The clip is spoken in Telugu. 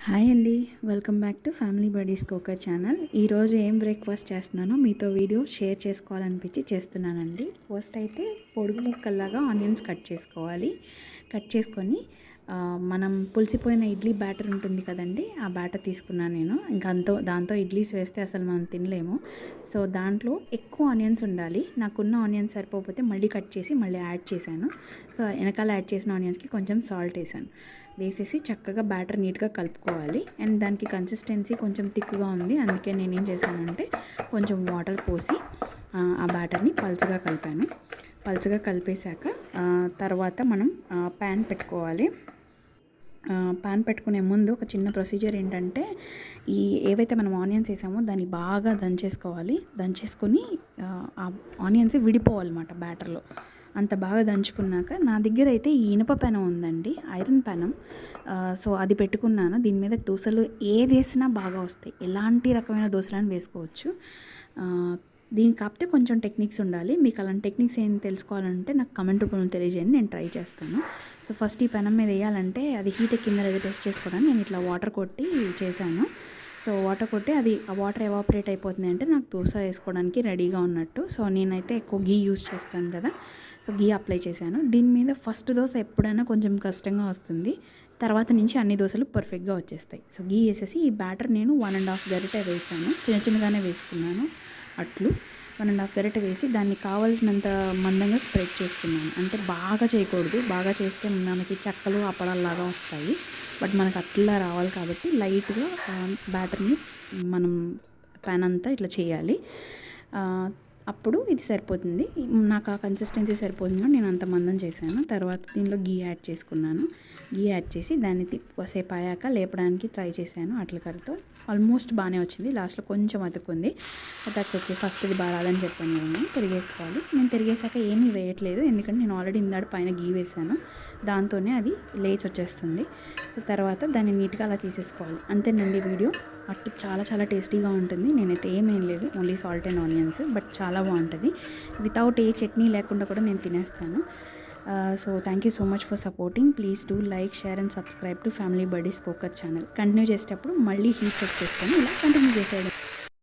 హాయ్ అండి, welcome back to family buddies cooker channel. ఈరోజు ఏం బ్రేక్ఫాస్ట్ చేస్తున్నానో మీతో వీడియో షేర్ చేసుకోవాలనిపించి చేస్తున్నానండి. ఫస్ట్ అయితే పొడుగు ముక్కల్లాగా ఆనియన్స్ కట్ చేసుకోవాలి. కట్ చేసుకొని మనం పులిసిపోయిన ఇడ్లీ బ్యాటర్ ఉంటుంది కదండి, ఆ బ్యాటర్ తీసుకున్నాను నేను. ఇంకా దాంతో ఇడ్లీస్ వేస్తే అసలు మనం తినలేము. సో దాంట్లో ఎక్కువ ఆనియన్స్ ఉండాలి. నాకున్న ఆనియన్స్ సరిపోతే మళ్ళీ కట్ చేసి మళ్ళీ యాడ్ చేశాను. సో వెనకాల యాడ్ చేసిన ఆనియన్స్కి కొంచెం సాల్ట్ వేసేసి చక్కగా బ్యాటర్ నీట్గా కలుపుకోవాలి. అండ్ దానికి కన్సిస్టెన్సీ కొంచెం థిక్గా ఉంది, అందుకే నేనేం చేశానంటే కొంచెం వాటర్ పోసి ఆ బ్యాటర్ని పల్చగా కలిపాను. పల్చగా కలిపేశాక తర్వాత మనం ప్యాన్ పెట్టుకోవాలి. ప్యాన్ పెట్టుకునే ముందు ఒక చిన్న ప్రొసీజర్ ఏంటంటే, ఏవైతే మనం ఆనియన్స్ వేసామో దాన్ని బాగా దంచేసుకొని ఆ ఆనియన్స్ విడిపోవాలన్నమాట బ్యాటర్లో. అంత బాగా దంచుకున్నాక నా దగ్గర అయితే ఈ ఇనుప పెనం ఉందండి, ఐరన్ పెనం. సో అది పెట్టుకున్నాను. దీని మీద దోశలు ఏది వేసినా బాగా వస్తాయి, ఎలాంటి రకమైన దోశలను వేసుకోవచ్చు. దీనికి కాకపోతే కొంచెం టెక్నిక్స్ ఉండాలి. మీకు అలాంటి టెక్నిక్స్ ఏం తెలుసుకోవాలంటే నాకు కమెంట్ రూపంలో తెలియజేయండి, నేను ట్రై చేస్తాను. సో ఫస్ట్ ఈ పెనం మీద వేయాలంటే అది హీట్ ఎక్కిందా లేదా టెస్ట్ చేసుకోవడానికి నేను ఇట్లా వాటర్ కొట్టి చేశాను. సో వాటర్ కొట్టి ఆ వాటర్ ఎవాపరేట్ అయిపోతుంది అంటే నాకు దోశ వేసుకోవడానికి రెడీగా ఉన్నట్టు. సో నేనైతే ఎక్కువ గీ యూజ్ చేస్తాను కదా, సో గీ అప్లై చేశాను. దీని మీద ఫస్ట్ దోశ ఎప్పుడైనా కొంచెం కష్టంగా వస్తుంది, తర్వాత నుంచి అన్ని దోశలు పర్ఫెక్ట్గా వచ్చేస్తాయి. సో గీ వేసేసి ఈ బ్యాటర్ నేను 1.5 గరిటె వేసాను. చిన్నగానే వేసుకున్నాను. అట్లు 1.5 గరిటె వేసి దాన్ని కావాల్సినంత మందంగా స్ప్రెడ్ చేసుకున్నాను. అంటే బాగా చేయకూడదు, బాగా చేస్తే మనకి చెక్కలు అప్పడాల్లాగా వస్తాయి. బట్ మనకు అట్లా రావాలి కాబట్టి లైట్గా బ్యాటర్ని మనం ప్యాన్ అంతా ఇట్లా చేయాలి. అప్పుడు ఇది సరిపోతుంది. నాకు ఆ కన్సిస్టెన్సీ సరిపోతుందో నేను అంత మందం చేశాను. తర్వాత దీనిలో గీ యాడ్ చేసుకున్నాను. గీ యాడ్ చేసి దాన్ని కాసేపు అయ్యాక లేపడానికి ట్రై చేశాను అట్ల కర్రతో. ఆల్మోస్ట్ బాగానే వచ్చింది, లాస్ట్లో కొంచెం అతుక్కుంది. దట్స్ ఓకే, ఫస్ట్ ఇది బాగాలని చెప్పాను నేను. తిరిగేసుకోవాలి. నేను తిరిగేసాక ఏమీ వేయట్లేదు, ఎందుకంటే నేను ఆల్రెడీ ఇందాడు పైన గీ వేసాను, దాంతోనే అది లేచి వచ్చేస్తుంది. సో తర్వాత దాన్ని నీట్గా అలా తీసేసుకోవాలి. అంతేనండి వీడియో. అట్టు చాలా టేస్టీగా ఉంటుంది. నేనైతే ఏమేం లేదు, only salt and onions, but చాలా బాగుంటుంది. వితౌట్ ఏ చట్నీ లేకుండా కూడా నేను తినేస్తాను. So thank you so much for supporting. Please do like, share and subscribe to family buddies cooker channel. Continue చేసేటప్పుడు మళ్ళీ హీట్ చెక్ చేసుకొని ఇలా కంటిన్యూ చేసేయడం.